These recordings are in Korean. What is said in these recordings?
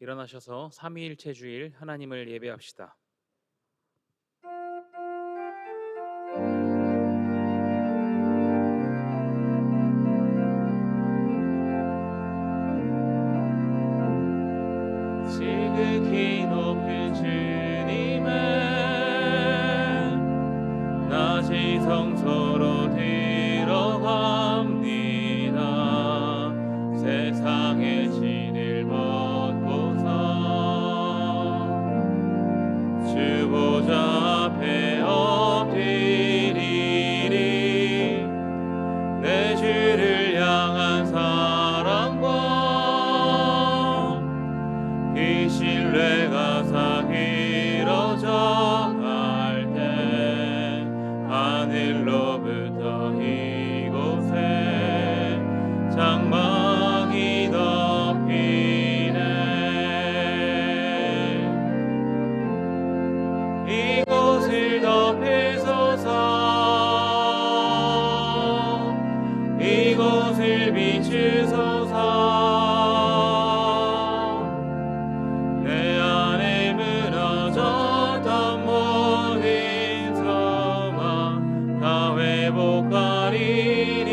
일어나셔서 삼위일체 주일 하나님을 예배합시다. 지극히 높은 주님의 낮이 성소로 들어갑니다. 세상의 진을 벗고서 주 보좌 앞에 엎드리리. 내 주를 향한 사랑과 그 신뢰가 사그러져 갈 때 하늘로부터 이곳에 장막이 덮이네. 이곳을 덮으소서. 이곳을 비추소서. 내 안에 무너졌던 모든 소망 다 회복하리니.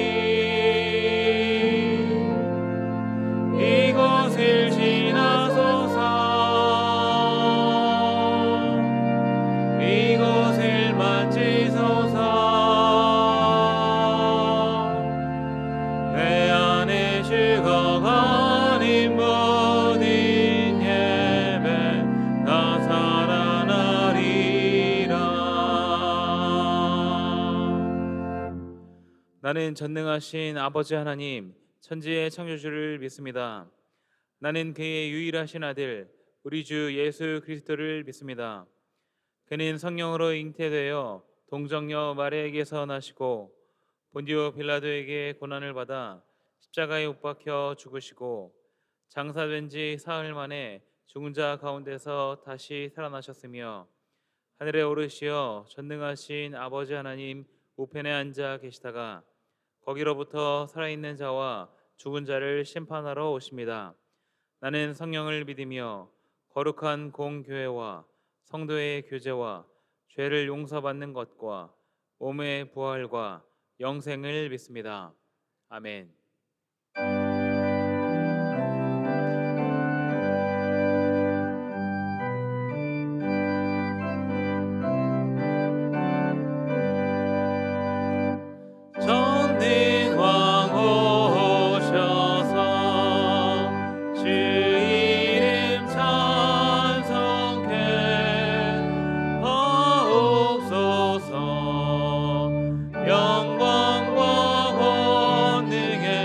이곳을 지나소서. 이곳을 만지소서. 내 안에 죽어가는 모든 예배 다 살아나리라. 나는 전능하신 아버지 하나님, 천지의 창조주를 믿습니다. 나는 그의 유일하신 아들 우리 주 예수 그리스도를 믿습니다. 그는 성령으로 잉태되어 동정녀 마리아에게서 나시고 본디오 빌라도에게 고난을 받아 십자가에 못 박혀 죽으시고 장사된 지 사흘 만에 죽은 자 가운데서 다시 살아나셨으며 하늘에 오르시어 전능하신 아버지 하나님 우편에 앉아 계시다가 거기로부터 살아있는 자와 죽은 자를 심판하러 오십니다. 나는 성령을 믿으며 거룩한 공교회와 성도의 교제와 죄를 용서받는 것과 몸의 부활과 영생을 믿습니다. 아멘. 전능왕 오셔서 주 이름 찬송해 하옵소서. 영광과 권능에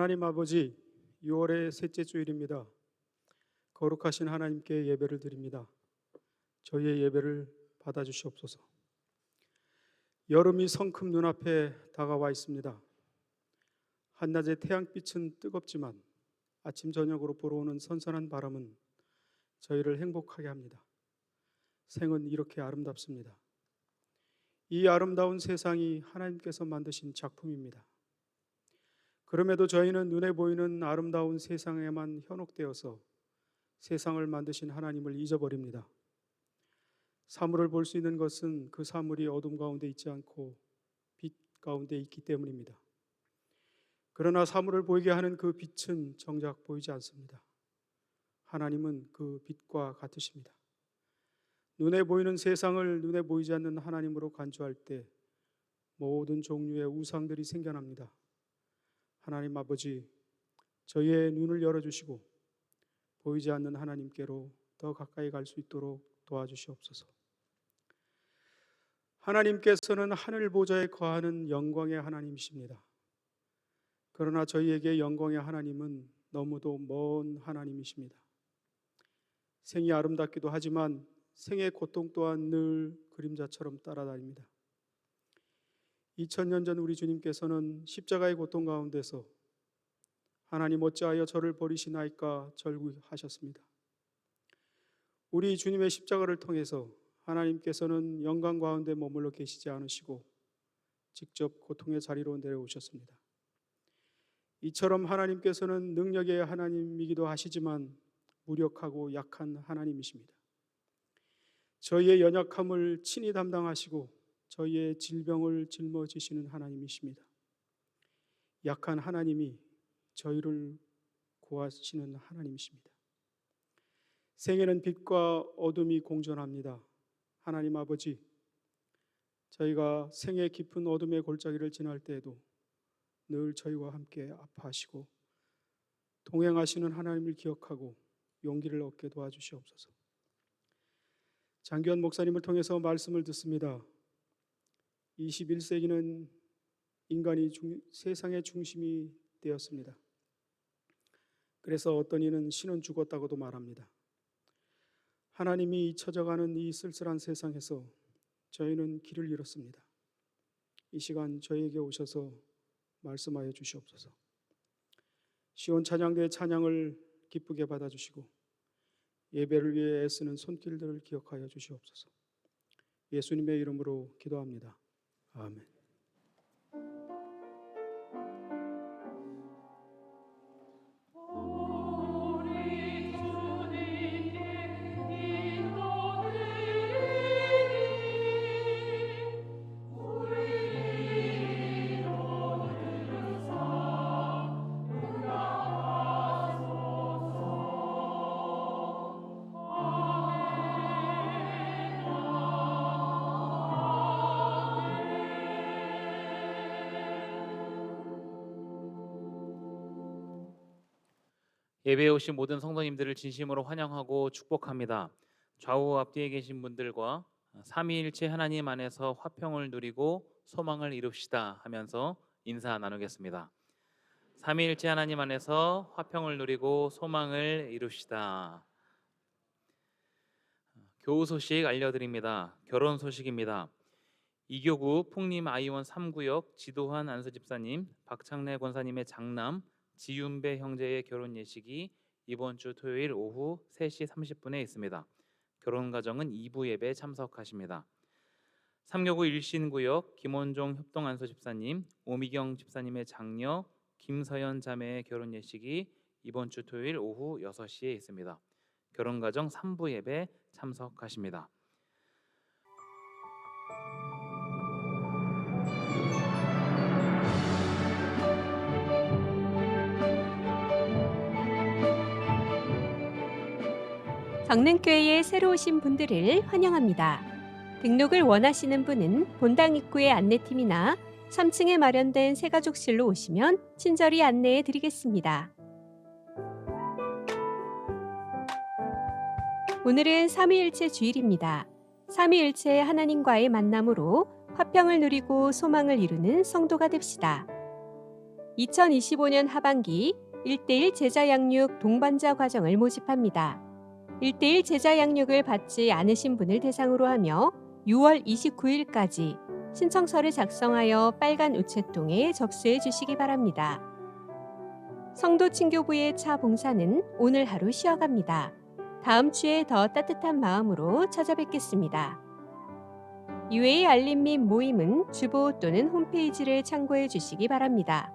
하나님 아버지, 6월의 셋째 주일입니다. 거룩하신 하나님께 예배를 드립니다. 저희의 예배를 받아주시옵소서. 여름이 성큼 눈앞에 다가와 있습니다. 한낮의 태양빛은 뜨겁지만 아침 저녁으로 불어오는 선선한 바람은 저희를 행복하게 합니다. 생은 이렇게 아름답습니다. 이 아름다운 세상이 하나님께서 만드신 작품입니다. 그럼에도 저희는 눈에 보이는 아름다운 세상에만 현혹되어서 세상을 만드신 하나님을 잊어버립니다. 사물을 볼 수 있는 것은 그 사물이 어둠 가운데 있지 않고 빛 가운데 있기 때문입니다. 그러나 사물을 보이게 하는 그 빛은 정작 보이지 않습니다. 하나님은 그 빛과 같으십니다. 눈에 보이는 세상을 눈에 보이지 않는 하나님으로 간주할 때 모든 종류의 우상들이 생겨납니다. 하나님 아버지, 저희의 눈을 열어주시고 보이지 않는 하나님께로 더 가까이 갈 수 있도록 도와주시옵소서. 하나님께서는 하늘 보좌에 거하는 영광의 하나님이십니다. 그러나 저희에게 영광의 하나님은 너무도 먼 하나님이십니다. 생이 아름답기도 하지만 생의 고통 또한 늘 그림자처럼 따라다닙니다. 2000년 전 우리 주님께서는 십자가의 고통 가운데서 하나님 어찌하여 저를 버리시나이까 절규하셨습니다. 우리 주님의 십자가를 통해서 하나님께서는 영광 가운데 머물러 계시지 않으시고 직접 고통의 자리로 내려오셨습니다. 이처럼 하나님께서는 능력의 하나님이기도 하시지만 무력하고 약한 하나님이십니다. 저희의 연약함을 친히 담당하시고 저희의 질병을 짊어지시는 하나님이십니다. 약한 하나님이 저희를 구하시는 하나님이십니다. 생에는 빛과 어둠이 공존합니다. 하나님 아버지, 저희가 생의 깊은 어둠의 골짜기를 지날 때에도 늘 저희와 함께 아파하시고 동행하시는 하나님을 기억하고 용기를 얻게 도와주시옵소서. 장기현 목사님을 통해서 말씀을 듣습니다. 21세기는 인간이 세상의 중심이 되었습니다. 그래서 어떤 이는 신은 죽었다고도 말합니다. 하나님이 잊혀져가는 이 쓸쓸한 세상에서 저희는 길을 잃었습니다. 이 시간 저희에게 오셔서 말씀하여 주시옵소서. 시온 찬양대의 찬양을 기쁘게 받아주시고 예배를 위해 애쓰는 손길들을 기억하여 주시옵소서. 예수님의 이름으로 기도합니다. 아멘. 예배에 오신 모든 성도님들을 진심으로 환영하고 축복합니다. 좌우 앞뒤에 계신 분들과 삼위일체 하나님 안에서 화평을 누리고 소망을 이룹시다 하면서 인사 나누겠습니다. 삼위일체 하나님 안에서 화평을 누리고 소망을 이룹시다. 교우 소식 알려드립니다. 결혼 소식입니다. 이교구 풍림 아이원 3구역 지도환 안수집사님, 박창래 권사님의 장남 지윤배 형제의 결혼 예식이 이번 주 토요일 오후 3시 30분에 있습니다. 결혼 가정은 2부 예배에 참석하십니다. 삼교구 일신구역 김원종 협동안수집사님, 오미경 집사님의 장녀 김서연 자매의 결혼 예식이 이번 주 토요일 오후 6시에 있습니다. 결혼 가정 3부 예배 참석하십니다. 강릉교회에 새로 오신 분들을 환영합니다. 등록을 원하시는 분은 본당 입구의 안내팀이나 3층에 마련된 새가족실로 오시면 친절히 안내해 드리겠습니다. 오늘은 삼위일체 주일입니다. 삼위일체의 하나님과의 만남으로 화평을 누리고 소망을 이루는 성도가 됩시다. 2025년 하반기 1:1 제자 양육 동반자 과정을 모집합니다. 1:1 제자 양육을 받지 않으신 분을 대상으로 하며 6월 29일까지 신청서를 작성하여 빨간 우체통에 접수해 주시기 바랍니다. 성도 친교부의 차 봉사는 오늘 하루 쉬어갑니다. 다음 주에 더 따뜻한 마음으로 찾아뵙겠습니다. 이외의 알림 및 모임은 주보 또는 홈페이지를 참고해 주시기 바랍니다.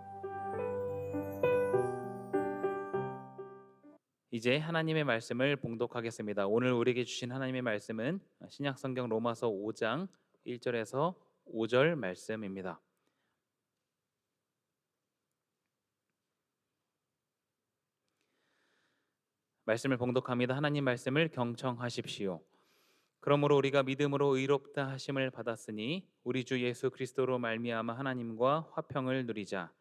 이제 하나님의 말씀을 봉독하겠습니다. 오늘 우리에게 주신 하나님의 말씀은 신약성경 로마서 5장 1절에서 5절 말씀입니다. 말씀을 봉독합니다. 하나님 말씀을 경청하십시오. 그러므로 우리가 믿음으로 의롭다 하심을 받았으니 우리 주 예수 그리스도로 말미암아 하나님과 화평을 누리자.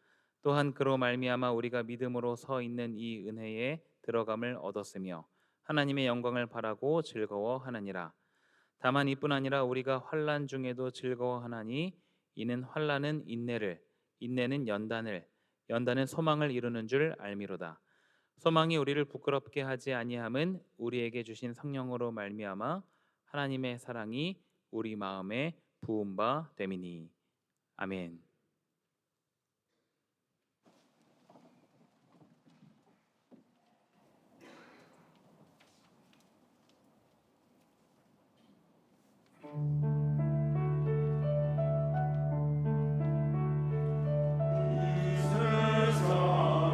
또한 그로 말미암아 우리가 믿음으로 서 있는 이 은혜에 들어감을 얻었으며 하나님의 영광을 바라고 즐거워하느니라. 다만 이뿐 아니라 우리가 환난 중에도 즐거워하나니 이는 환난은 인내를, 인내는 연단을, 연단은 소망을 이루는 줄 알미로다. 소망이 우리를 부끄럽게 하지 아니함은 우리에게 주신 성령으로 말미암아 하나님의 사랑이 우리 마음에 부은 바 됨이니. 아멘. 이 세상은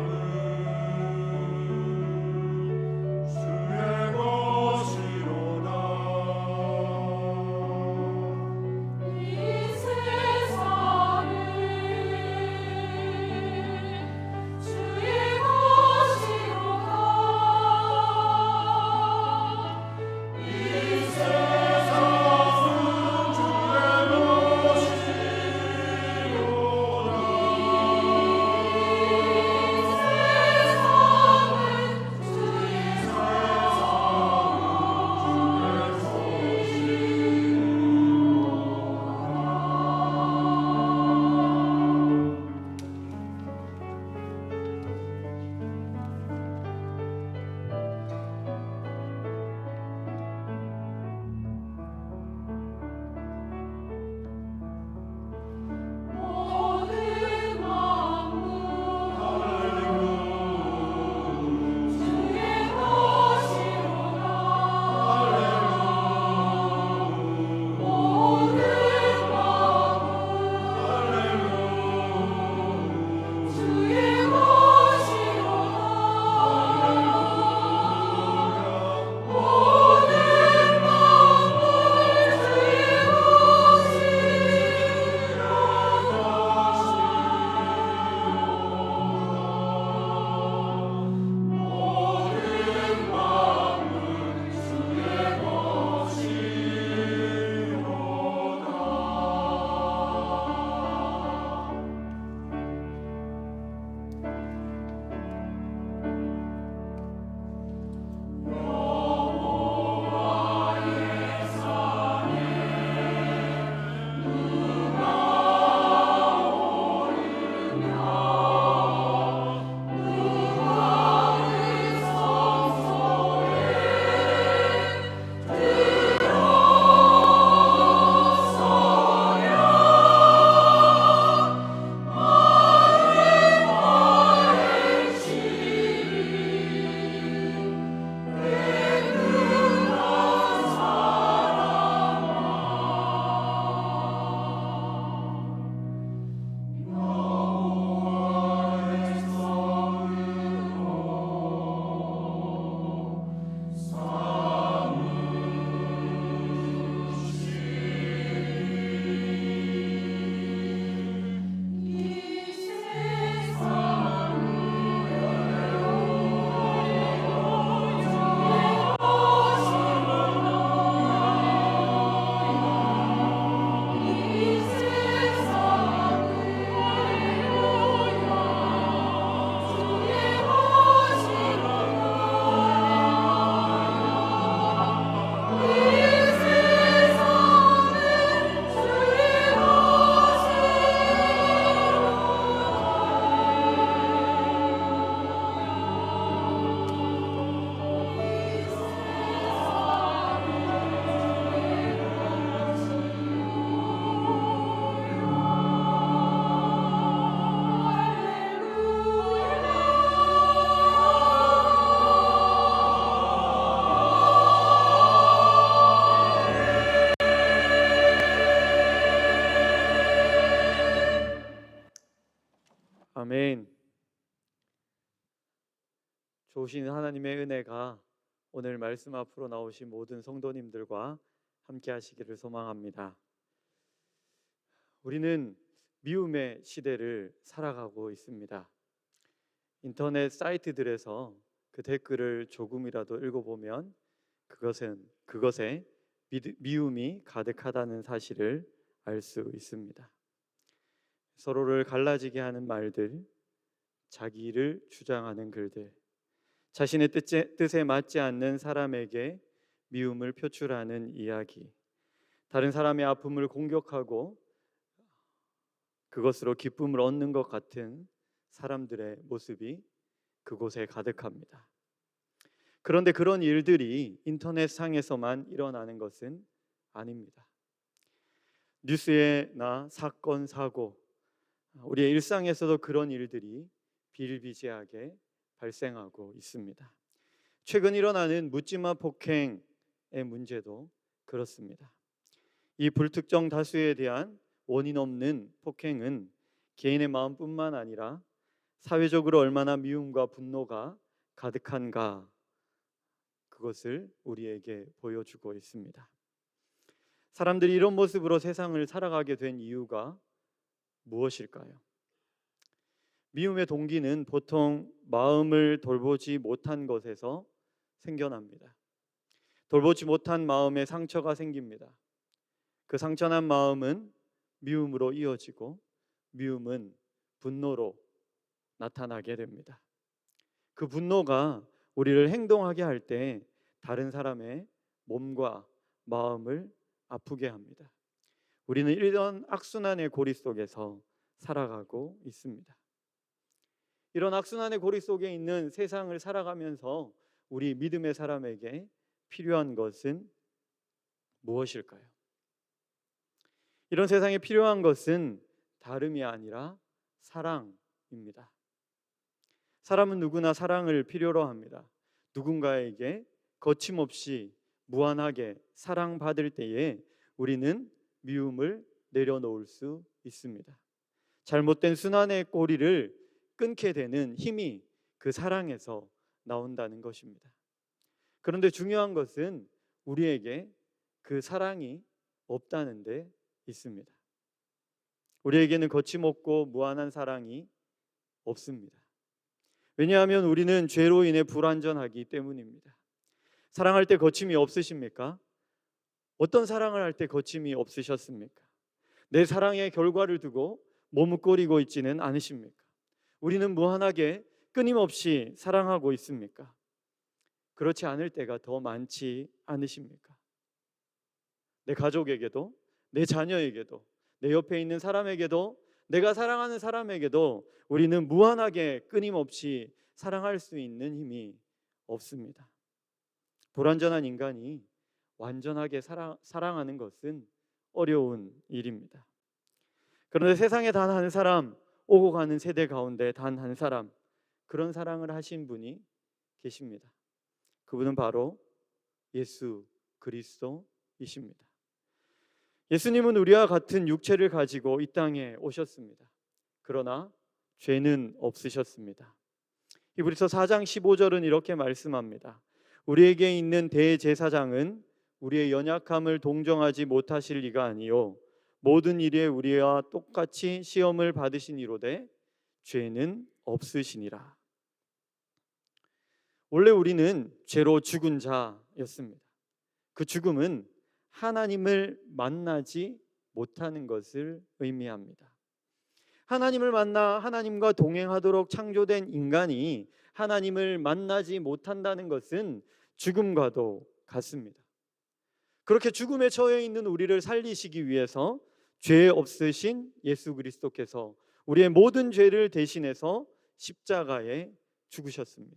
아멘. 좋으신 하나님의 은혜가 오늘 말씀 앞으로 나오신 모든 성도님들과 함께 하시기를 소망합니다. 우리는 미움의 시대를 살아가고 있습니다. 인터넷 사이트들에서 그 댓글을 조금이라도 읽어보면 그것에 미움이 가득하다는 사실을 알 수 있습니다. 서로를 갈라지게 하는 말들, 자기를 주장하는 글들, 자신의 뜻에 맞지 않는 사람에게 미움을 표출하는 이야기, 다른 사람의 아픔을 공격하고 그것으로 기쁨을 얻는 것 같은 사람들의 모습이 그곳에 가득합니다. 그런데 그런 일들이 인터넷상에서만 일어나는 것은 아닙니다. 뉴스에나 사건, 사고, 우리의 일상에서도 그런 일들이 비일비재하게 발생하고 있습니다. 최근 일어나는 묻지마 폭행의 문제도 그렇습니다. 이 불특정 다수에 대한 원인 없는 폭행은 개인의 마음뿐만 아니라 사회적으로 얼마나 미움과 분노가 가득한가, 그것을 우리에게 보여주고 있습니다. 사람들이 이런 모습으로 세상을 살아가게 된 이유가 무엇일까요? 미움의 동기는 보통 마음을 돌보지 못한 것에서 생겨납니다. 돌보지 못한 마음에 상처가 생깁니다. 그 상처난 마음은 미움으로 이어지고 미움은 분노로 나타나게 됩니다. 그 분노가 우리를 행동하게 할 때 다른 사람의 몸과 마음을 아프게 합니다. 우리는 이런 악순환의 고리 속에서 살아가고 있습니다. 이런 악순환의 고리 속에 있는 세상을 살아가면서 우리 믿음의 사람에게 필요한 것은 무엇일까요? 이런 세상에 필요한 것은 다름이 아니라 사랑입니다. 사람은 누구나 사랑을 필요로 합니다. 누군가에게 거침없이 무한하게 사랑받을 때에 우리는 미움을 내려놓을 수 있습니다. 잘못된 순환의 고리를 끊게 되는 힘이 그 사랑에서 나온다는 것입니다. 그런데 중요한 것은 우리에게 그 사랑이 없다는 데 있습니다. 우리에게는 거침없고 무한한 사랑이 없습니다. 왜냐하면 우리는 죄로 인해 불완전하기 때문입니다. 사랑할 때 거침이 없으십니까? 어떤 사랑을 할 때 거침이 없으셨습니까? 내 사랑의 결과를 두고 머뭇거리고 있지는 않으십니까? 우리는 무한하게 끊임없이 사랑하고 있습니까? 그렇지 않을 때가 더 많지 않으십니까? 내 가족에게도, 내 자녀에게도, 내 옆에 있는 사람에게도, 내가 사랑하는 사람에게도 우리는 무한하게 끊임없이 사랑할 수 있는 힘이 없습니다. 불완전한 인간이 완전하게 사랑하는 것은 어려운 일입니다. 그런데 세상에 단 한 사람, 오고 가는 세대 가운데 단 한 사람, 그런 사랑을 하신 분이 계십니다. 그분은 바로 예수 그리스도이십니다. 예수님은 우리와 같은 육체를 가지고 이 땅에 오셨습니다. 그러나 죄는 없으셨습니다. 히브리서 4장 15절은 이렇게 말씀합니다. 우리에게 있는 대제사장은 우리의 연약함을 동정하지 못하실 리가 아니요 모든 일에 우리와 똑같이 시험을 받으시니로되 죄는 없으시니라. 원래 우리는 죄로 죽은 자였습니다. 그 죽음은 하나님을 만나지 못하는 것을 의미합니다. 하나님을 만나 하나님과 동행하도록 창조된 인간이 하나님을 만나지 못한다는 것은 죽음과도 같습니다. 그렇게 죽음에 처해 있는 우리를 살리시기 위해서 죄 없으신 예수 그리스도께서 우리의 모든 죄를 대신해서 십자가에 죽으셨습니다.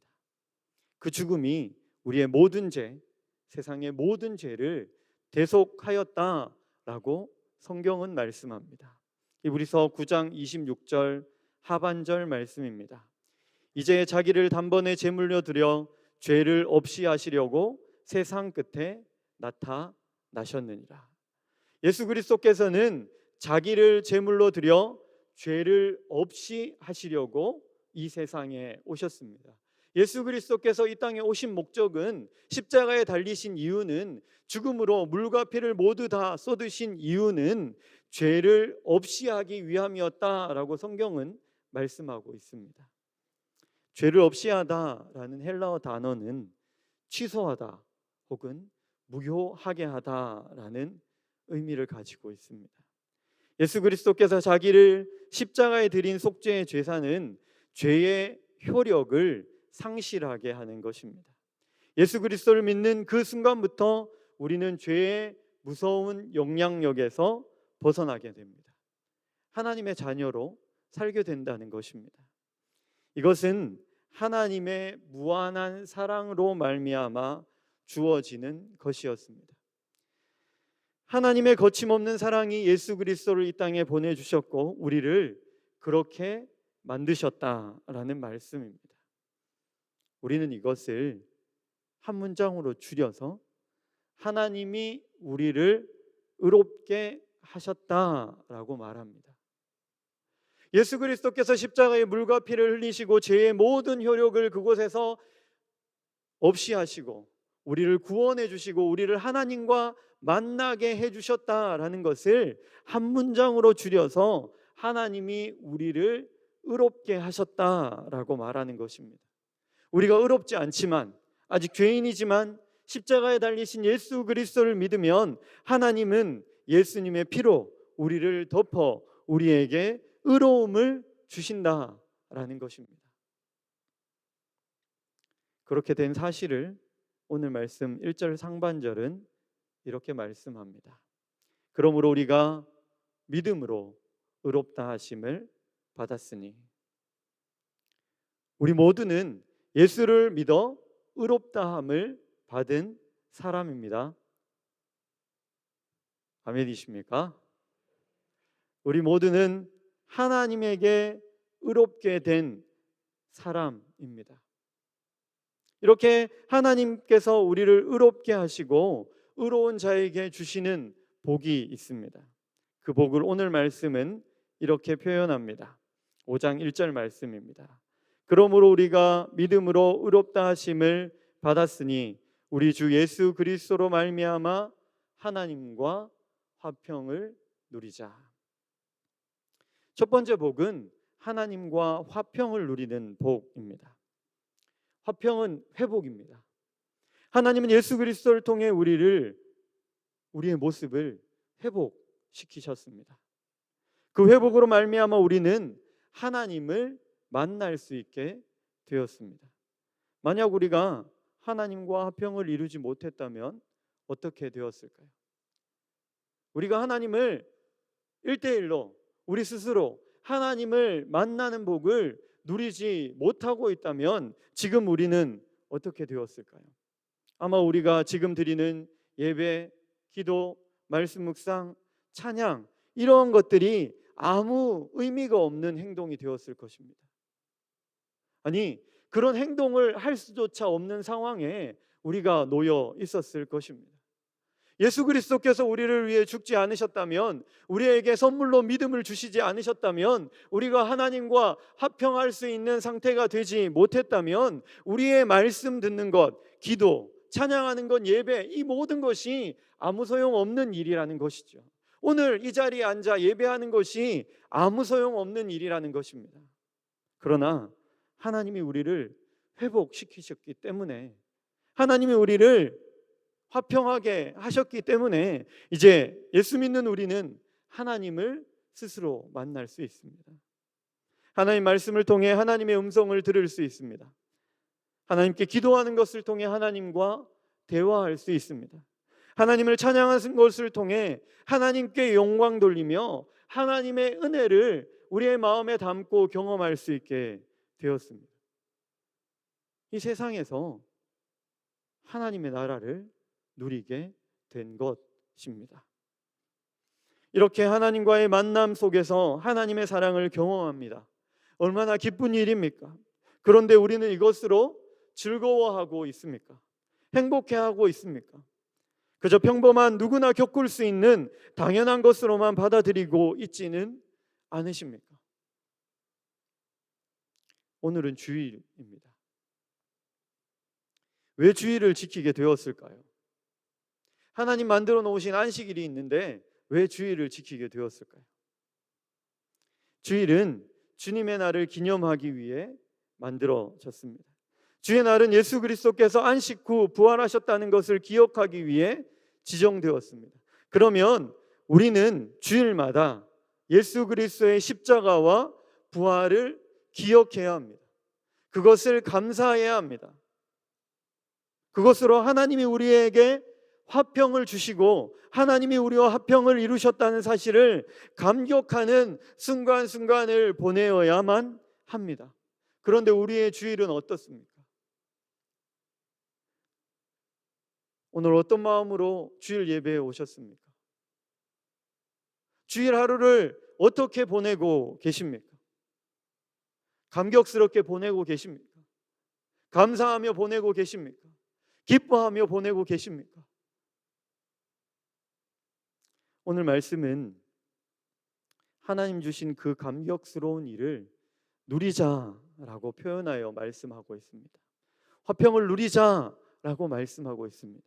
그 죽음이 우리의 모든 죄, 세상의 모든 죄를 대속하였다라고 성경은 말씀합니다. 히브리서 9장 26절 하반절 말씀입니다. 이제 자기를 단번에 제물로 드려 죄를 없이 하시려고 세상 끝에 나타나셨느니라. 예수 그리스도께서는 자기를 제물로 드려 죄를 없이 하시려고 이 세상에 오셨습니다. 예수 그리스도께서 이 땅에 오신 목적은, 십자가에 달리신 이유는, 죽음으로 물과 피를 모두 다 쏟으신 이유는 죄를 없이 하기 위함이었다라고 성경은 말씀하고 있습니다. 죄를 없이 하다라는 헬라어 단어는 취소하다 혹은 무효하게 하다라는 의미를 가지고 있습니다. 예수 그리스도께서 자기를 십자가에 드린 속죄의 제사는 죄의 효력을 상실하게 하는 것입니다. 예수 그리스도를 믿는 그 순간부터 우리는 죄의 무서운 영향력에서 벗어나게 됩니다. 하나님의 자녀로 살게 된다는 것입니다. 이것은 하나님의 무한한 사랑으로 말미암아 주어지는 것이었습니다. 하나님의 거침없는 사랑이 예수 그리스도를 이 땅에 보내주셨고 우리를 그렇게 만드셨다라는 말씀입니다. 우리는 이것을 한 문장으로 줄여서 하나님이 우리를 의롭게 하셨다라고 말합니다. 예수 그리스도께서 십자가에 물과 피를 흘리시고 죄의 모든 효력을 그곳에서 없이 하시고 우리를 구원해 주시고 우리를 하나님과 만나게 해 주셨다라는 것을 한 문장으로 줄여서 하나님이 우리를 의롭게 하셨다라고 말하는 것입니다. 우리가 의롭지 않지만, 아직 죄인이지만 십자가에 달리신 예수 그리스도를 믿으면 하나님은 예수님의 피로 우리를 덮어 우리에게 의로움을 주신다라는 것입니다. 그렇게 된 사실을 오늘 말씀 1절 상반절은 이렇게 말씀합니다. 그러므로 우리가 믿음으로 의롭다 하심을 받았으니, 우리 모두는 예수를 믿어 의롭다 함을 받은 사람입니다. 아멘이십니까? 우리 모두는 하나님에게 의롭게 된 사람입니다. 이렇게 하나님께서 우리를 의롭게 하시고 의로운 자에게 주시는 복이 있습니다. 그 복을 오늘 말씀은 이렇게 표현합니다. 5장 1절 말씀입니다. 그러므로 우리가 믿음으로 의롭다 하심을 받았으니 우리 주 예수 그리스도로 말미암아 하나님과 화평을 누리자. 첫 번째 복은 하나님과 화평을 누리는 복입니다. 화평은 회복입니다. 하나님은 예수 그리스도를 통해 우리의 모습을 회복시키셨습니다. 그 회복으로 말미암아 우리는 하나님을 만날 수 있게 되었습니다. 만약 우리가 하나님과 화평을 이루지 못했다면 어떻게 되었을까요? 우리가 하나님을 1대1로 우리 스스로 하나님을 만나는 복을 누리지 못하고 있다면 지금 우리는 어떻게 되었을까요? 아마 우리가 지금 드리는 예배, 기도, 말씀 묵상, 찬양, 이런 것들이 아무 의미가 없는 행동이 되었을 것입니다. 아니, 그런 행동을 할 수조차 없는 상황에 우리가 놓여 있었을 것입니다. 예수 그리스도께서 우리를 위해 죽지 않으셨다면, 우리에게 선물로 믿음을 주시지 않으셨다면, 우리가 하나님과 화평할 수 있는 상태가 되지 못했다면 우리의 말씀 듣는 것, 기도, 찬양하는 것, 예배, 이 모든 것이 아무 소용없는 일이라는 것이죠. 오늘 이 자리에 앉아 예배하는 것이 아무 소용없는 일이라는 것입니다. 그러나 하나님이 우리를 회복시키셨기 때문에, 하나님이 우리를 화평하게 하셨기 때문에 이제 예수 믿는 우리는 하나님을 스스로 만날 수 있습니다. 하나님 말씀을 통해 하나님의 음성을 들을 수 있습니다. 하나님께 기도하는 것을 통해 하나님과 대화할 수 있습니다. 하나님을 찬양하는 것을 통해 하나님께 영광 돌리며 하나님의 은혜를 우리의 마음에 담고 경험할 수 있게 되었습니다. 이 세상에서 하나님의 나라를 누리게 된 것입니다. 이렇게 하나님과의 만남 속에서 하나님의 사랑을 경험합니다. 얼마나 기쁜 일입니까? 그런데 우리는 이것으로 즐거워하고 있습니까? 행복해하고 있습니까? 그저 평범한 누구나 겪을 수 있는 당연한 것으로만 받아들이고 있지는 않으십니까? 오늘은 주일입니다. 왜 주일을 지키게 되었을까요? 하나님 만들어 놓으신 안식일이 있는데 왜 주일을 지키게 되었을까요? 주일은 주님의 날을 기념하기 위해 만들어졌습니다. 주의 날은 예수 그리스도께서 안식 후 부활하셨다는 것을 기억하기 위해 지정되었습니다. 그러면 우리는 주일마다 예수 그리스도의 십자가와 부활을 기억해야 합니다. 그것을 감사해야 합니다. 그것으로 하나님이 우리에게 화평을 주시고 하나님이 우리와 화평을 이루셨다는 사실을 감격하는 순간순간을 보내어야만 합니다. 그런데 우리의 주일은 어떻습니까? 오늘 어떤 마음으로 주일 예배에 오셨습니까? 주일 하루를 어떻게 보내고 계십니까? 감격스럽게 보내고 계십니까? 감사하며 보내고 계십니까? 기뻐하며 보내고 계십니까? 오늘 말씀은 하나님 주신 그 감격스러운 일을 누리자라고 표현하여 말씀하고 있습니다. 화평을 누리자라고 말씀하고 있습니다.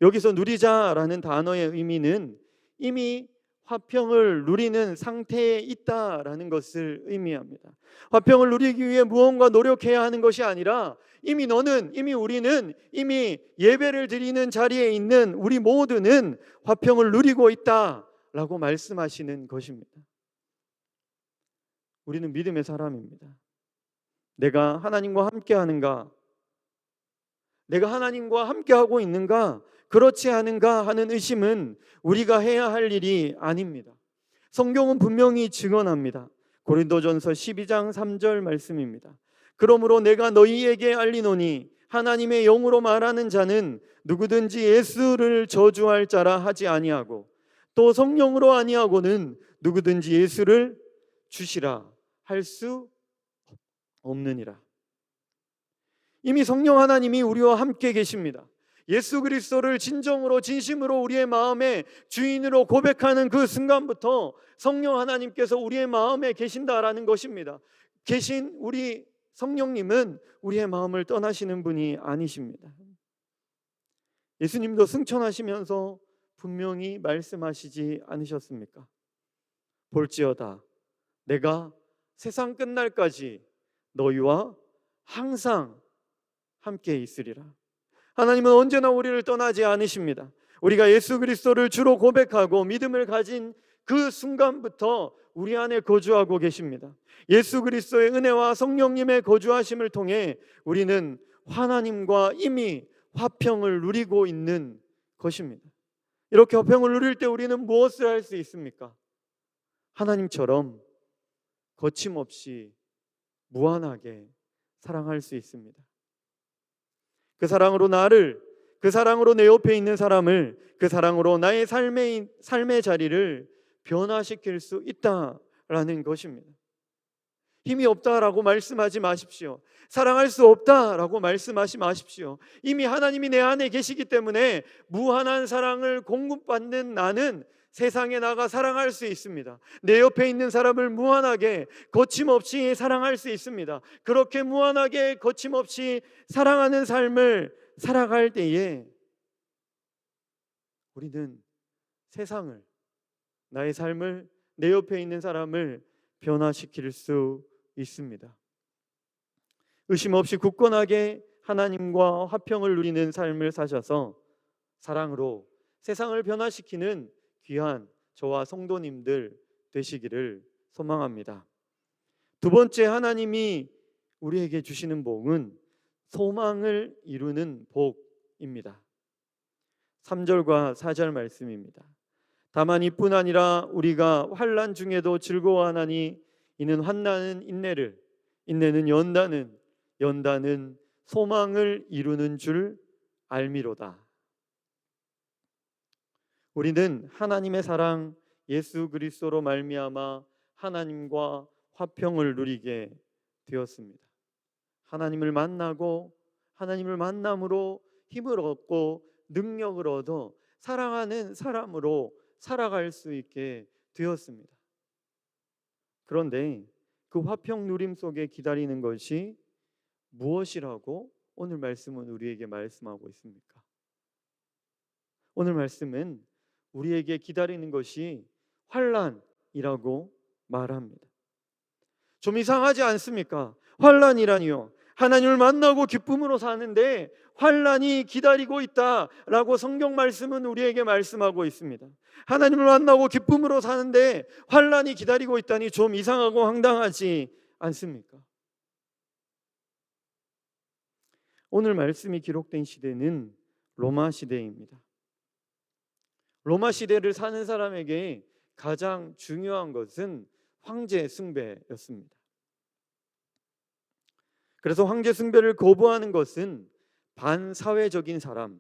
여기서 누리자라는 단어의 의미는 이미 화평을 누리는 상태에 있다라는 것을 의미합니다. 화평을 누리기 위해 무언가 노력해야 하는 것이 아니라 이미 우리는 예배를 드리는 자리에 있는 우리 모두는 화평을 누리고 있다라고 말씀하시는 것입니다. 우리는 믿음의 사람입니다. 내가 하나님과 함께 하는가? 내가 하나님과 함께 하고 있는가? 그렇지 않은가 하는 의심은 우리가 해야 할 일이 아닙니다. 성경은 분명히 증언합니다. 고린도전서 12장 3절 말씀입니다. 그러므로 내가 너희에게 알리노니 하나님의 영으로 말하는 자는 누구든지 예수를 저주할 자라 하지 아니하고 또 성령으로 아니하고는 누구든지 예수를 주시라 할 수 없느니라. 이미 성령 하나님이 우리와 함께 계십니다. 예수 그리스도를 진정으로 진심으로 우리의 마음의 주인으로 고백하는 그 순간부터 성령 하나님께서 우리의 마음에 계신다라는 것입니다. 계신 우리 성령님은 우리의 마음을 떠나시는 분이 아니십니다. 예수님도 승천하시면서 분명히 말씀하시지 않으셨습니까? 볼지어다 내가 세상 끝날까지 너희와 항상 함께 있으리라. 하나님은 언제나 우리를 떠나지 않으십니다. 우리가 예수 그리스도를 주로 고백하고 믿음을 가진 그 순간부터 우리 안에 거주하고 계십니다. 예수 그리스도의 은혜와 성령님의 거주하심을 통해 우리는 하나님과 이미 화평을 누리고 있는 것입니다. 이렇게 화평을 누릴 때 우리는 무엇을 할 수 있습니까? 하나님처럼 거침없이 무한하게 사랑할 수 있습니다. 그 사랑으로 나를, 그 사랑으로 내 옆에 있는 사람을, 그 사랑으로 나의 삶의 자리를 변화시킬 수 있다라는 것입니다. 힘이 없다라고 말씀하지 마십시오. 사랑할 수 없다라고 말씀하지 마십시오. 이미 하나님이 내 안에 계시기 때문에 무한한 사랑을 공급받는 나는 세상에 나가 사랑할 수 있습니다. 내 옆에 있는 사람을 무한하게 거침없이 사랑할 수 있습니다. 그렇게 무한하게 거침없이 사랑하는 삶을 살아갈 때에 우리는 세상을, 나의 삶을, 내 옆에 있는 사람을 변화시킬 수 있습니다. 의심 없이 굳건하게 하나님과 화평을 누리는 삶을 사셔서 사랑으로 세상을 변화시키는 귀한 저와 성도님들 되시기를 소망합니다. 두 번째, 하나님이 우리에게 주시는 복은 소망을 이루는 복입니다. 3절과 4절 말씀입니다. 다만 이뿐 아니라 우리가 환난 중에도 즐거워하나니 이는 환난은 인내를, 인내는 연단은, 연단은 소망을 이루는 줄 알미로다. 우리는 하나님의 사랑 예수 그리스도로 말미암아 하나님과 화평을 누리게 되었습니다. 하나님을 만나고 하나님을 만남으로 힘을 얻고 능력을 얻어 사랑하는 사람으로 살아갈 수 있게 되었습니다. 그런데 그 화평 누림 속에 기다리는 것이 무엇이라고 오늘 말씀은 우리에게 말씀하고 있습니까? 오늘 말씀은 우리에게 기다리는 것이 환난이라고 말합니다. 좀 이상하지 않습니까? 환난이라니요, 하나님을 만나고 기쁨으로 사는데 환난이 기다리고 있다라고 성경 말씀은 우리에게 말씀하고 있습니다. 하나님을 만나고 기쁨으로 사는데 환난이 기다리고 있다니 좀 이상하고 황당하지 않습니까? 오늘 말씀이 기록된 시대는 로마 시대입니다. 로마 시대를 사는 사람에게 가장 중요한 것은 황제 숭배였습니다. 그래서 황제 숭배를 거부하는 것은 반사회적인 사람,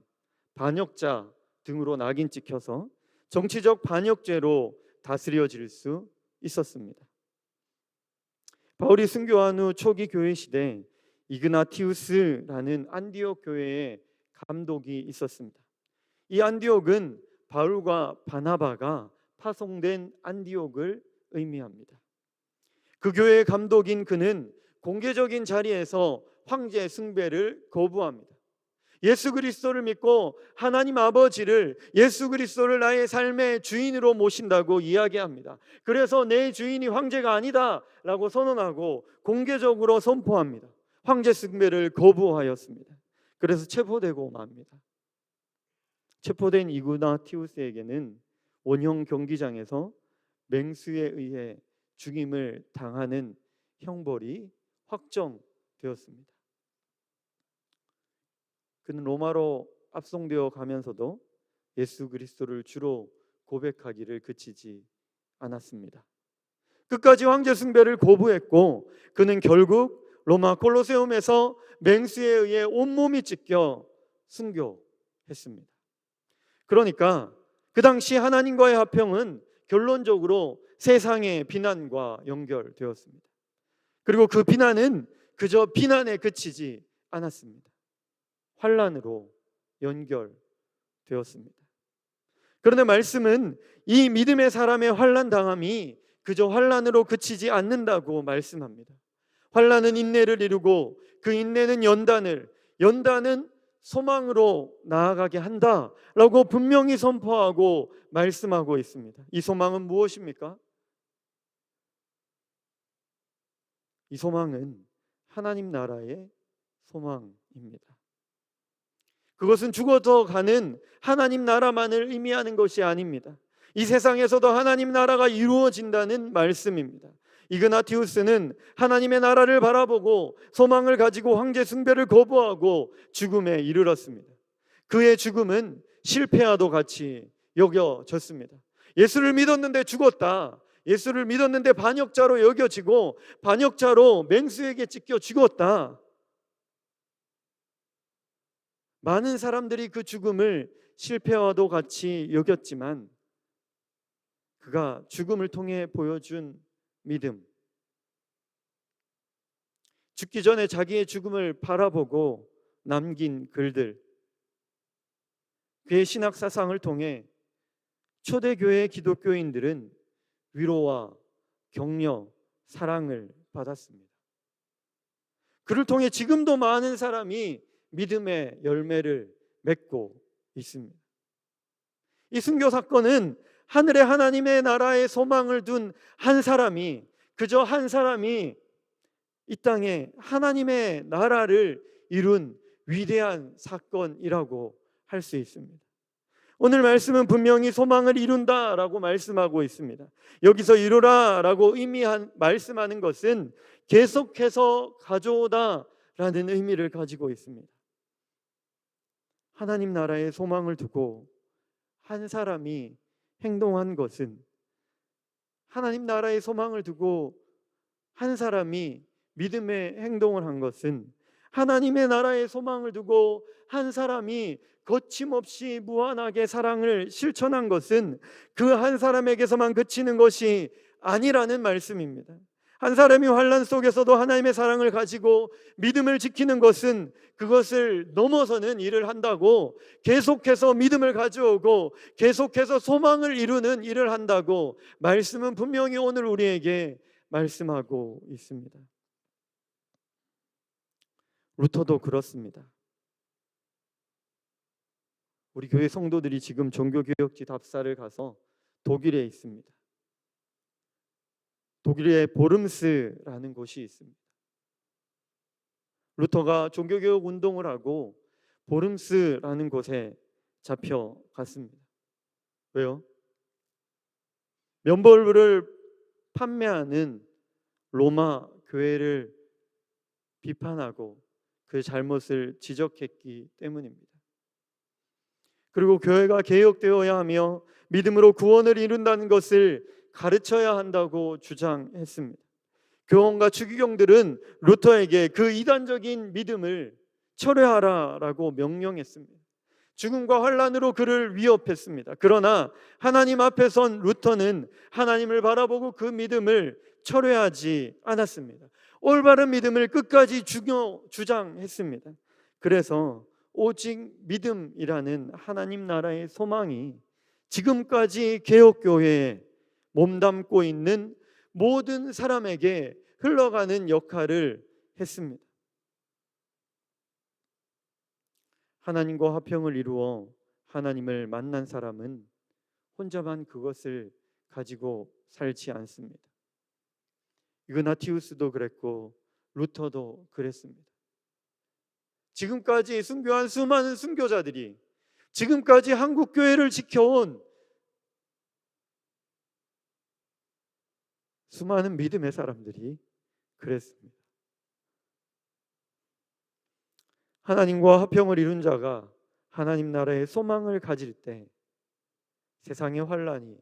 반역자 등으로 낙인 찍혀서 정치적 반역죄로 다스려질 수 있었습니다. 바울이 순교한 후 초기 교회 시대 이그나티우스라는 안디옥 교회의 감독이 있었습니다. 이 안디옥은 바울과 바나바가 파송된 안디옥을 의미합니다. 그 교회의 감독인 그는 공개적인 자리에서 황제 숭배를 거부합니다. 예수 그리스도를 믿고 하나님 아버지를, 예수 그리스도를 나의 삶의 주인으로 모신다고 이야기합니다. 그래서 내 주인이 황제가 아니다 라고 선언하고 공개적으로 선포합니다. 황제 숭배를 거부하였습니다. 그래서 체포되고 맙니다. 체포된 이그나티우스에게는 원형 경기장에서 맹수에 의해 죽임을 당하는 형벌이 확정되었습니다. 그는 로마로 압송되어 가면서도 예수 그리스도를 주로 고백하기를 그치지 않았습니다. 끝까지 황제 숭배를 거부했고 그는 결국 로마 콜로세움에서 맹수에 의해 온몸이 찢겨 순교했습니다. 그러니까 그 당시 하나님과의 화평은 결론적으로 세상의 비난과 연결되었습니다. 그리고 그 비난은 그저 비난에 그치지 않았습니다. 환난으로 연결되었습니다. 그런데 말씀은 이 믿음의 사람의 환난 당함이 그저 환난으로 그치지 않는다고 말씀합니다. 환난은 인내를 이루고 그 인내는 연단은 소망으로 나아가게 한다라고 분명히 선포하고 말씀하고 있습니다. 이 소망은 무엇입니까? 이 소망은 하나님 나라의 소망입니다. 그것은 죽어서 가는 하나님 나라만을 의미하는 것이 아닙니다. 이 세상에서도 하나님 나라가 이루어진다는 말씀입니다. 이그나티우스는 하나님의 나라를 바라보고 소망을 가지고 황제 숭배를 거부하고 죽음에 이르렀습니다. 그의 죽음은 실패와도 같이 여겨졌습니다. 예수를 믿었는데 죽었다. 예수를 믿었는데 반역자로 여겨지고 반역자로 맹수에게 찢겨 죽었다. 많은 사람들이 그 죽음을 실패와도 같이 여겼지만 그가 죽음을 통해 보여준 믿음, 죽기 전에 자기의 죽음을 바라보고 남긴 글들, 그의 신학 사상을 통해 초대교회 기독교인들은 위로와 격려, 사랑을 받았습니다. 그를 통해 지금도 많은 사람이 믿음의 열매를 맺고 있습니다. 이 순교 사건은 하늘의 하나님의 나라에 소망을 둔 한 사람이, 그저 한 사람이 이 땅에 하나님의 나라를 이룬 위대한 사건이라고 할 수 있습니다. 오늘 말씀은 분명히 소망을 이룬다라고 말씀하고 있습니다. 여기서 이루라라고 말씀하는 것은 계속해서 가져오다라는 의미를 가지고 있습니다. 하나님 나라에 소망을 두고 한 사람이 행동한 것은, 하나님 나라에 소망을 두고 한 사람이 믿음의 행동을 한 것은, 하나님의 나라에 소망을 두고 한 사람이 거침없이 무한하게 사랑을 실천한 것은 그 한 사람에게서만 그치는 것이 아니라는 말씀입니다. 한 사람이 환난 속에서도 하나님의 사랑을 가지고 믿음을 지키는 것은 그것을 넘어서는 일을 한다고, 계속해서 믿음을 가져오고 계속해서 소망을 이루는 일을 한다고 말씀은 분명히 오늘 우리에게 말씀하고 있습니다. 루터도 그렇습니다. 우리 교회 성도들이 지금 종교개혁지 답사를 가서 독일에 있습니다. 독일의 보름스라는 곳이 있습니다. 루터가 종교개혁 운동을 하고 보름스라는 곳에 잡혀갔습니다. 왜요? 면벌을 판매하는 로마 교회를 비판하고 그 잘못을 지적했기 때문입니다. 그리고 교회가 개혁되어야 하며 믿음으로 구원을 이룬다는 것을 가르쳐야 한다고 주장했습니다. 교원과 추기경들은 루터에게 그 이단적인 믿음을 철회하라라고 명령했습니다. 죽음과 환난으로 그를 위협했습니다. 그러나 하나님 앞에 선 루터는 하나님을 바라보고 그 믿음을 철회하지 않았습니다. 올바른 믿음을 끝까지 주장했습니다. 그래서 오직 믿음이라는 하나님 나라의 소망이 지금까지 개혁교회에 몸담고 있는 모든 사람에게 흘러가는 역할을 했습니다. 하나님과 화평을 이루어 하나님을 만난 사람은 혼자만 그것을 가지고 살지 않습니다. 이그나티우스도 그랬고 루터도 그랬습니다. 지금까지 순교한 수많은 순교자들이, 지금까지 한국 교회를 지켜온 수많은 믿음의 사람들이 그랬습니다. 하나님과 화평을 이룬 자가 하나님 나라의 소망을 가질 때 세상의 환난이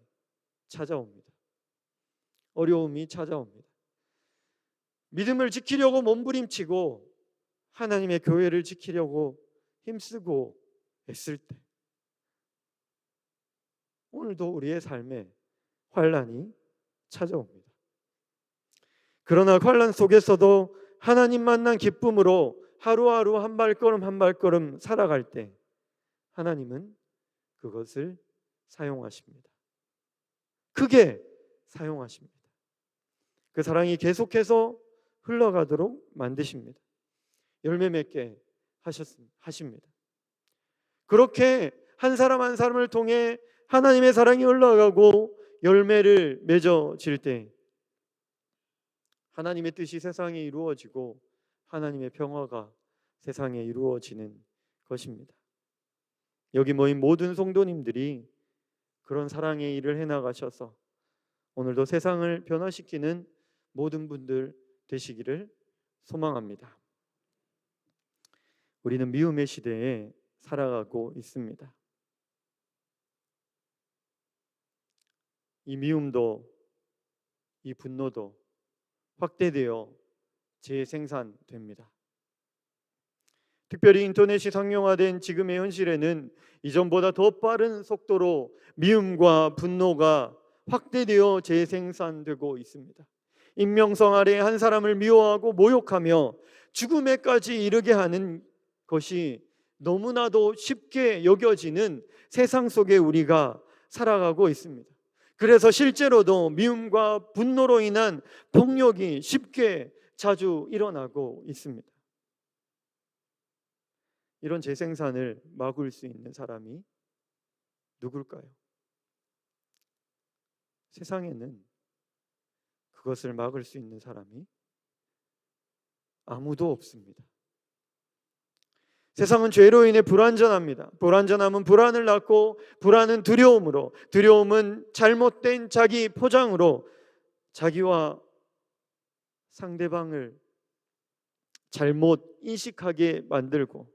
찾아옵니다. 어려움이 찾아옵니다. 믿음을 지키려고 몸부림치고 하나님의 교회를 지키려고 힘쓰고 애쓸 때 오늘도 우리의 삶에 환난이 찾아옵니다. 그러나 환난 속에서도 하나님 만난 기쁨으로 하루하루 한 발걸음 한 발걸음 살아갈 때 하나님은 그것을 사용하십니다. 크게 사용하십니다. 그 사랑이 계속해서 흘러가도록 만드십니다. 열매 맺게 하십니다. 그렇게 한 사람 한 사람을 통해 하나님의 사랑이 흘러가고 열매를 맺어질 때 하나님의 뜻이 세상에 이루어지고 하나님의 평화가 세상에 이루어지는 것입니다. 여기 모인 모든 성도님들이 그런 사랑의 일을 해나가셔서 오늘도 세상을 변화시키는 모든 분들 되시기를 소망합니다. 우리는 미움의 시대에 살아가고 있습니다. 이 미움도 이 분노도 확대되어 재생산됩니다. 특별히 인터넷이 상용화된 지금의 현실에는 이전보다 더 빠른 속도로 미움과 분노가 확대되어 재생산되고 있습니다. 인명성 아래 한 사람을 미워하고 모욕하며 죽음에까지 이르게 하는 것이 너무나도 쉽게 여겨지는 세상 속에 우리가 살아가고 있습니다. 그래서 실제로도 미움과 분노로 인한 폭력이 쉽게 자주 일어나고 있습니다. 이런 재생산을 막을 수 있는 사람이 누굴까요? 세상에는 그것을 막을 수 있는 사람이 아무도 없습니다. 세상은 죄로 인해 불완전합니다. 불완전함은 불안을 낳고 불안은 두려움으로, 두려움은 잘못된 자기 포장으로 자기와 상대방을 잘못 인식하게 만들고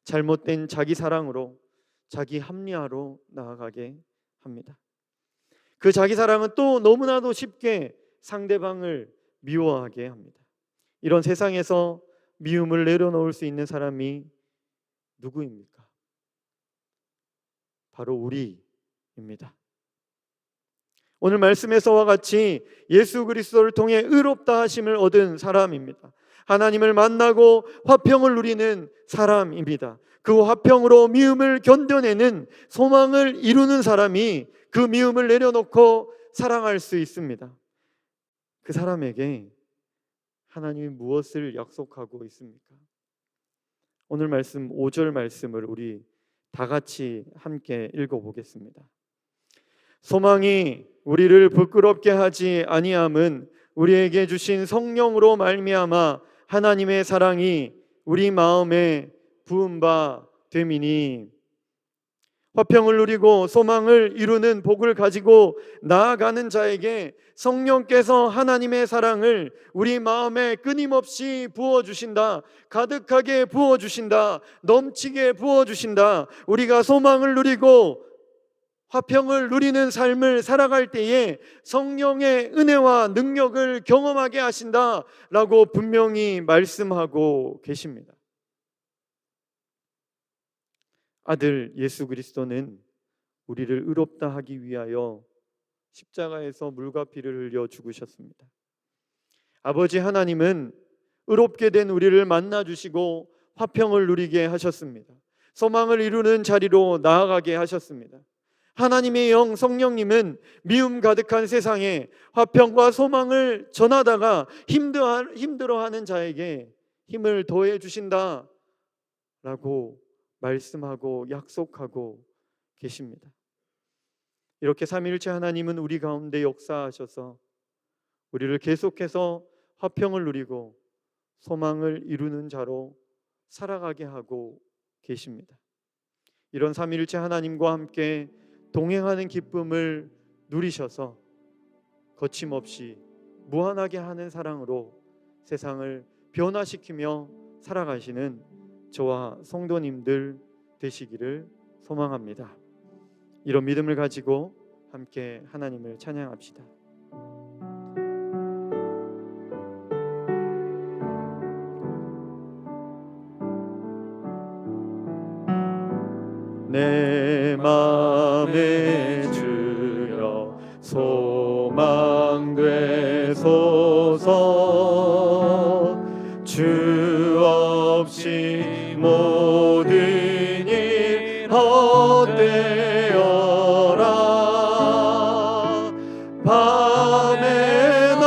잘못된 자기 사랑으로 자기 합리화로 나아가게 합니다. 그 자기 사랑은 또 너무나도 쉽게 상대방을 미워하게 합니다. 이런 세상에서 미움을 내려놓을 수 있는 사람이 누구입니까? 바로 우리입니다. 오늘 말씀에서와 같이 예수 그리스도를 통해 의롭다 하심을 얻은 사람입니다. 하나님을 만나고 화평을 누리는 사람입니다. 그 화평으로 미움을 견뎌내는 소망을 이루는 사람이 그 미움을 내려놓고 사랑할 수 있습니다. 그 사람에게 하나님이 무엇을 약속하고 있습니까? 오늘 말씀 5절 말씀을 우리 다 같이 함께 읽어보겠습니다. 소망이 우리를 부끄럽게 하지 아니함은 우리에게 주신 성령으로 말미암아 하나님의 사랑이 우리 마음에 부은 바 됨이니. 화평을 누리고 소망을 이루는 복을 가지고 나아가는 자에게 성령께서 하나님의 사랑을 우리 마음에 끊임없이 부어주신다. 가득하게 부어주신다. 넘치게 부어주신다. 우리가 소망을 누리고 화평을 누리는 삶을 살아갈 때에 성령의 은혜와 능력을 경험하게 하신다라고 분명히 말씀하고 계십니다. 아들 예수 그리스도는 우리를 의롭다 하기 위하여 십자가에서 물과 피를 흘려 죽으셨습니다. 아버지 하나님은 의롭게 된 우리를 만나 주시고 화평을 누리게 하셨습니다. 소망을 이루는 자리로 나아가게 하셨습니다. 하나님의 영 성령님은 미움 가득한 세상에 화평과 소망을 전하다가 힘들어하는 자에게 힘을 더해 주신다라고 말씀하고 약속하고 계십니다. 이렇게 삼위일체 하나님은 우리 가운데 역사하셔서 우리를 계속해서 화평을 누리고 소망을 이루는 자로 살아가게 하고 계십니다. 이런 삼위일체 하나님과 함께 동행하는 기쁨을 누리셔서 거침없이 무한하게 하는 사랑으로 세상을 변화시키며 살아가시는 저와 성도님들 되시기를 소망합니다. 이런 믿음을 가지고 함께 하나님을 찬양합시다. 내 맘에 주여 소망 되소서. 주 없이 모든 일 헛되어라. 밤에나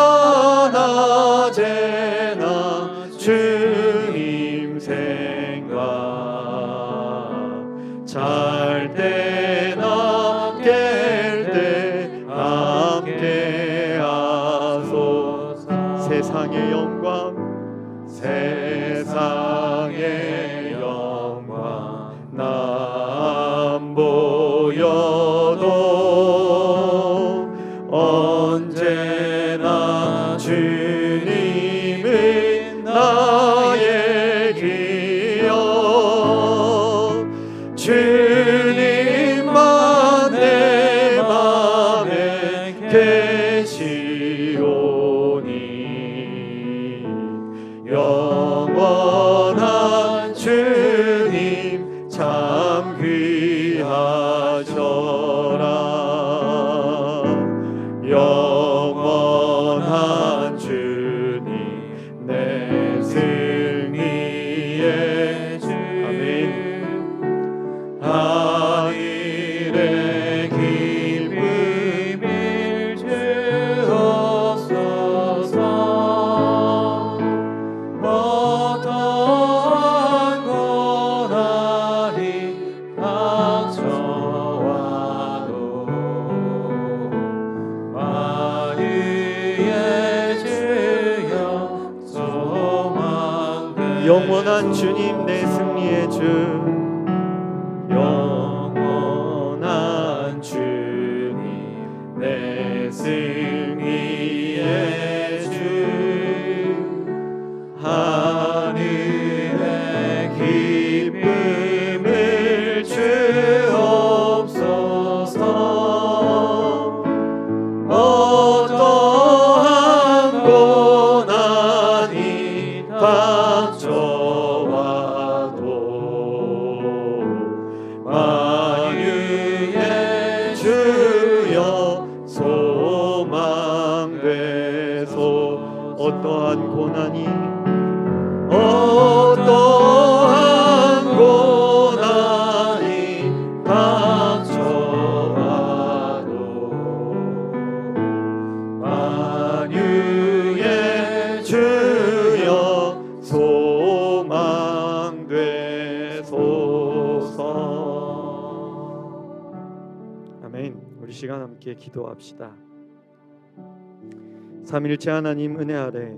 낮에나 주님 생각, 잘 때나 깰 때 함께 하소서. 세상의 영광 세상의 영광 남 보여도 언제나 주님은 나의 기억. 주님만 내 맘에 계시오니 영원한 주님 참 귀하셔라. 영원한 주님 내 승리의 주. 아멘. 하늘의 기쁨을 주옵소서. 어떠한 고난이 닥쳐와도 만유의 주여 소망되소서. 영원한 주님 내 승리의 주. 영원한 주님 내 승리의 주. 하늘의 기쁨을 주옵소서. 어떠한 고난이 닥쳐와도 만유의 주여 소망되소. 어떠한 고난이 닥쳐와도 만유 시간 함께 기도합시다. 삼일째 하나님 은혜 아래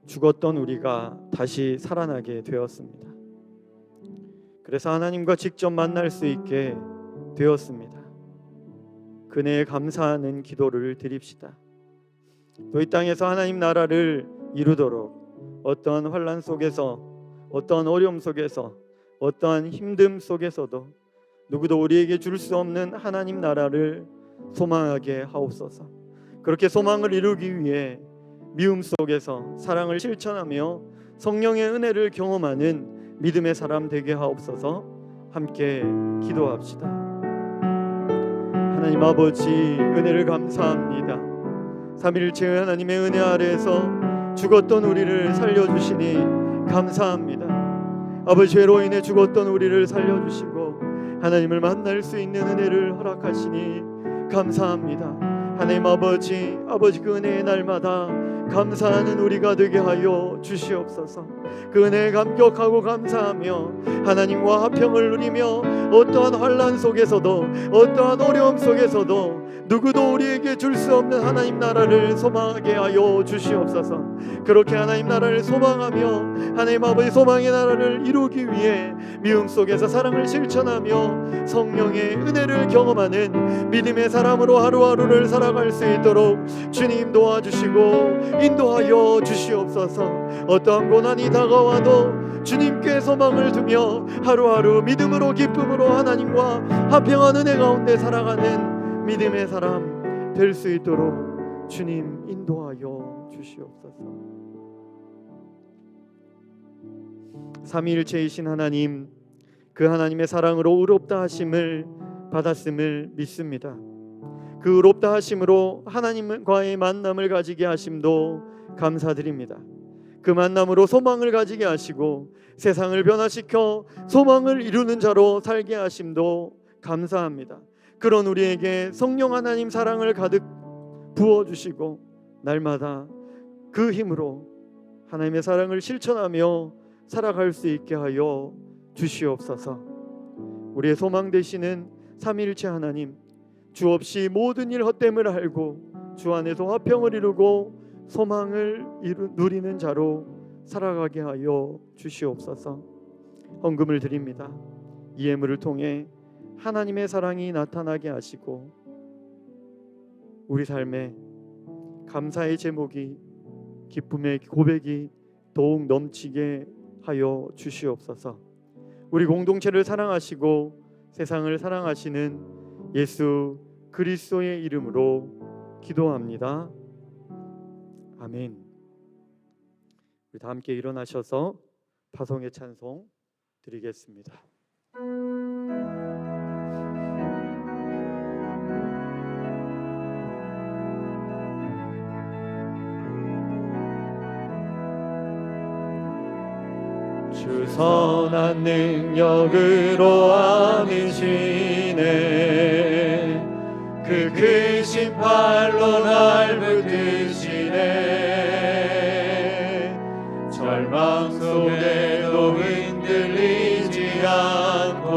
죽었던 우리가 다시 살아나게 되었습니다. 그래서 하나님과 직접 만날 수 있게 되었습니다. 그네에 감사하는 기도를 드립시다. 또 이 땅에서 하나님 나라를 이루도록 어떠한 환난 속에서, 어떠한 어려움 속에서, 어떠한 힘듦 속에서도 누구도 우리에게 줄 수 없는 하나님 나라를 소망하게 하옵소서. 그렇게 소망을 이루기 위해 미움 속에서 사랑을 실천하며 성령의 은혜를 경험하는 믿음의 사람 되게 하옵소서. 함께 기도합시다. 하나님 아버지, 은혜를 감사합니다. 삼위일체 하나님의 은혜 아래에서 죽었던 우리를 살려주시니 감사합니다. 아버지, 죄로 인해 죽었던 우리를 살려주시고 하나님을 만날 수 있는 은혜를 허락하시니 감사합니다. 하나님 아버지, 그 은혜의 날마다 감사하는 우리가 되게 하여 주시옵소서. 그 은혜에 감격하고 감사하며 하나님과 화평을 누리며 어떠한 환난 속에서도, 어떠한 어려움 속에서도 누구도 우리에게 줄 수 없는 하나님 나라를 소망하게 하여 주시옵소서. 그렇게 하나님 나라를 소망하며 하나님 아버지 소망의 나라를 이루기 위해 미움 속에서 사랑을 실천하며 성령의 은혜를 경험하는 믿음의 사람으로 하루하루를 살아갈 수 있도록 주님 도와주시고 인도하여 주시옵소서. 어떠한 고난이 다가와도 주님께 소망을 두며 하루하루 믿음으로 기쁨으로 하나님과 화평한 은혜 가운데 살아가는 믿음의 사람 될 수 있도록 주님 인도하여 주시옵소서. 삼위일체이신 하나님, 그 하나님의 사랑으로 의롭다 하심을 받았음을 믿습니다. 그 의롭다 하심으로 하나님과의 만남을 가지게 하심도 감사드립니다. 그 만남으로 소망을 가지게 하시고 세상을 변화시켜 소망을 이루는 자로 살게 하심도 감사합니다. 그런 우리에게 성령 하나님 사랑을 가득 부어주시고 날마다 그 힘으로 하나님의 사랑을 실천하며 살아갈 수 있게 하여 주시옵소서. 우리의 소망 되시는 삼위일체 하나님, 주 없이 모든 일 헛됨을 알고 주 안에서 화평을 이루고 소망을 누리는 자로 살아가게 하여 주시옵소서. 헌금을 드립니다. 이 예물을 통해 하나님의 사랑이 나타나게 하시고 우리 삶에 감사의 제목이, 기쁨의 고백이 더욱 넘치게 하여 주시옵소서. 우리 공동체를 사랑하시고 세상을 사랑하시는 예수 그리스도의 이름으로 기도합니다. 아멘. 우리 다 함께 일어나셔서 파송의 찬송 드리겠습니다. 주 선한 능력으로 안으시네. 그 크신 팔로 날 붙드시네. 절망 속에도 흔들리지 않고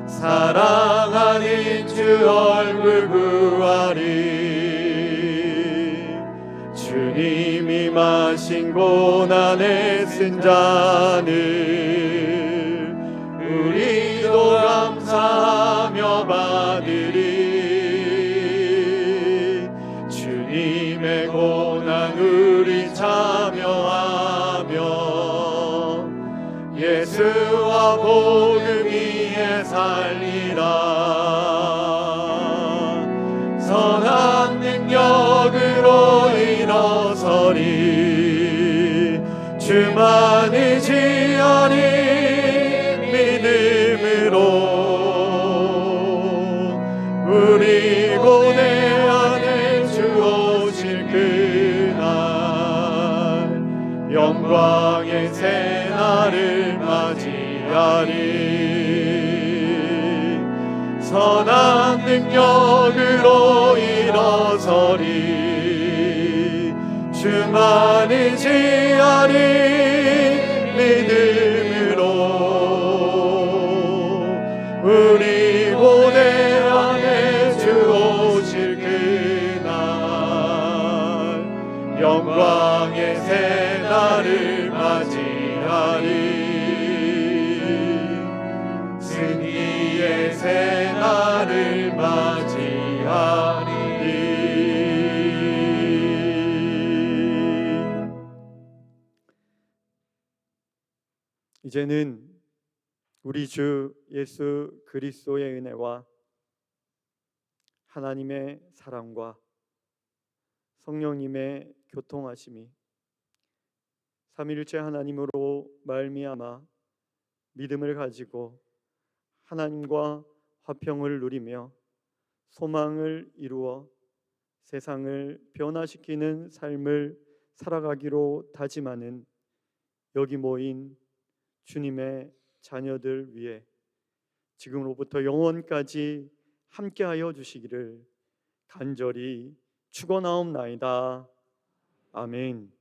사랑하는 주 얼굴 구하리. 주님이 마신 고난의 쓴 잔을 우리도 감사하며 받으리. 주님의 고난 우리 참여하며 예수와 복음 위에 살리라. 선한 능력으로 일어서리. 주만을 지어니 믿음으로 우리 고뇌 안에 주 오실 그날 영광의 새날을 맞이하리. 선한 능력으로 일어서리. 주만을 지어니 믿음으로 우리 오실 그날 영광의 새날을 맞이하리. 승리의 새날을 맞이하리. 이제는 우리 주 예수 그리스도의 은혜와 하나님의 사랑과 성령님의 교통하심이 삼위일체 하나님으로 말미암아 믿음을 가지고 하나님과 화평을 누리며 소망을 이루어 세상을 변화시키는 삶을 살아가기로 다짐하는 여기 모인 주님의 자녀들 위해 지금으로부터 영원까지 함께하여 주시기를 간절히 축원하옵나이다. 아멘.